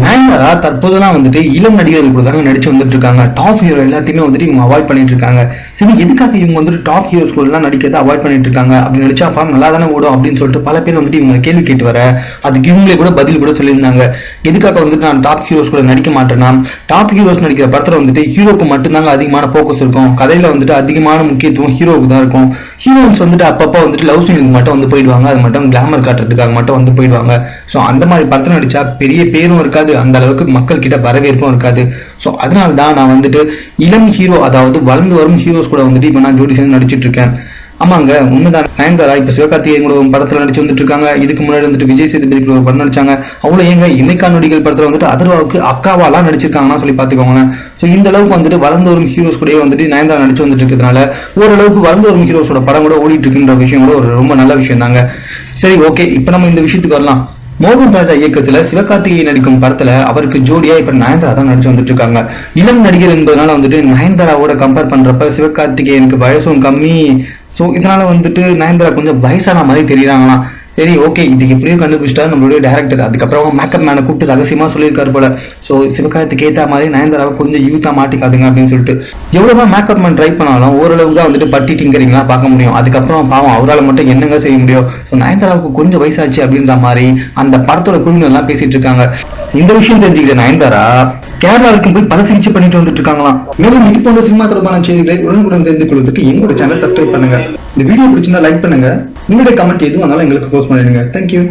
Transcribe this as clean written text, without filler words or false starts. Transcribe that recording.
நயன்தாரா தற்போதெல்லாம் வந்துட்டு இளம் நடிகர்கள் கூட தாங்க நடிச்சு வந்துட்டு இருக்காங்க. டாப் ஹீரோ எல்லாத்தையுமே வந்துட்டு இவங்க அவாய்ட் பண்ணிட்டு இருக்காங்க. சரி, எதுக்காக இவங்க வந்துட்டு டாப் ஹீரோஸ் கூட எல்லாம் நடிக்கிறத அவாய்ட் பண்ணிட்டு இருக்காங்க? அப்படி நடிச்சா படம் நல்லா தானே ஓடும் அப்படின்னு சொல்லிட்டு பல பேர் வந்துட்டு இவங்க கேள்வி கேட்டு வர அதுக்கு இவங்களே கூட பதில் கூட சொல்லியிருந்தாங்க. எதுக்காக வந்துட்டு நான் டாப் ஹீரோஸ் கூட நடிக்க மாட்டேன்னா, டாப் ஹீரோஸ் நடிக்கிற படத்துல வந்துட்டு ஹீரோக்கு மட்டும்தாங்க அதிகமான போக்கஸ் இருக்கும். கதையில வந்துட்டு அதிகமான முக்கியத்துவம் ஹீரோவுக்கு தான் இருக்கும். ஹீரோயின்ஸ் வந்துட்டு அப்பப்போ வந்துட்டு லவ் சீனுக்கு மட்டும் வந்து போயிடுவாங்க. அது மட்டும் கிளாமர் காட்டுறதுக்காக மட்டும் வந்து போயிடுவாங்க. ஸோ அந்த மாதிரி படத்தில் நடிச்சா பெரிய பேரும் இருக்காது, அந்த அளவுக்கு மக்கள் கிட்ட வரவேற்பும் இருக்காது. ஸோ அதனால தான் நான் வந்துட்டு இளம் ஹீரோ, அதாவது வளர்ந்து வரும் ஹீரோஸ் கூட வந்துட்டு இப்போ நான் ஜோடி சேர்ந்து நடிச்சிட்டு இருக்கேன். ஆமாங்க, உண்மைதான். நயன்தாரா இப்ப சிவகார்த்திகேயன் கூட படத்துல நடிச்சு வந்துட்டு இருக்காங்க. இதுக்கு முன்னாடி வந்துட்டு விஜய் சேதுபதி ஒரு படம் நடிச்சாங்க. அவ்வளவு ஏங்க இமைக்கா நொடிகள் படத்துல வந்துட்டு அதர்வாவுக்கு அக்காவாலாம் நடிச்சிருக்காங்கன்னா சொல்லி பாத்துக்கோங்களேன். ஸோ இந்த அளவுக்கு வந்துட்டு வளர்ந்து வரும் ஹீரோஸ் கூட வந்துட்டு நயன்தாரா நடிச்சு வந்துட்டு இருக்கிறதுனால ஓரளவுக்கு வளர்ந்து வரும் ஹீரோஸோட படம் கூட ஓடிட்டு இருக்குன்ற விஷயம் கூட ஒரு ரொம்ப நல்ல விஷயம் தாங்க. சரி, ஓகே, இப்ப நம்ம இந்த விஷயத்துக்கு வரலாம். மோகன் ராஜா இயக்கத்துல சிவகார்த்திகேயன் நடிக்கும் படத்துல அவருக்கு ஜோடியா இப்ப நயன்தாரா தான் நடிச்சு வந்துட்டு இருக்காங்க. இளம் நடிகர் என்பதனால வந்துட்டு நயன்தாராவோட கம்பேர் பண்றப்ப சிவகார்த்திகேயனுக்கு வயசும் கம்மி. ஸோ இதனால வந்துட்டு நயன்தாரா கொஞ்சம் வயசான மாதிரி தெரியுறாங்களாம். சரி, ஓகே, இதுக்கு எப்படியும் கண்டுபிடிச்சிட்டா நம்மளுடைய டேரக்டர். அதுக்கப்புறம் மேக்கப் மேனை கூப்பிட்டு ரகசியமா சொல்லியிருக்காரு போல. ஸோ சிவகார்த்திக்கு ஏற்ற மாதிரி நயன்தாராவை கொஞ்சம் யூத்தா மாட்டிக்காதுங்க அப்படின்னு சொல்லிட்டு. எவ்வளவுதான் மேக்கப் மேன் ட்ரை பண்ணாலும் ஓரளவுக்கு தான் வந்துட்டு பட்டி டிங்கரிங்லாம் பார்க்க முடியும். அதுக்கப்புறம் பாவம் அவரால் மட்டும் என்னங்க செய்ய முடியும். ஸோ நயன்தாராவுக்கு கொஞ்சம் வயசாச்சு அப்படின்ற மாதிரி அந்த படத்தோட குழுவினர் எல்லாம் பேசிட்டு இருக்காங்க. இந்த விஷயம் தெரிஞ்சுக்கிட்ட நயன்தாரா கேரளாவுக்கு போய் பல சிகிச்சை பண்ணிட்டு வந்துட்டு இருக்காங்களாம். மேலும் இது போன்ற சினிமா தொடர்பான செய்திகளை உடனுக்குடன் தெரிந்து கொள்வதற்கு எங்களோட சேனல் சப்ஸ்கிரைப் பண்ணுங்க. இந்த வீடியோ பிடிச்சிருந்தா லைக் பண்ணுங்க. உங்களுடைய கமெண்ட் எதுவும் வந்தாலும் எங்களுக்கு போஸ்ட் பண்ணிடுங்க. தேங்க்யூ.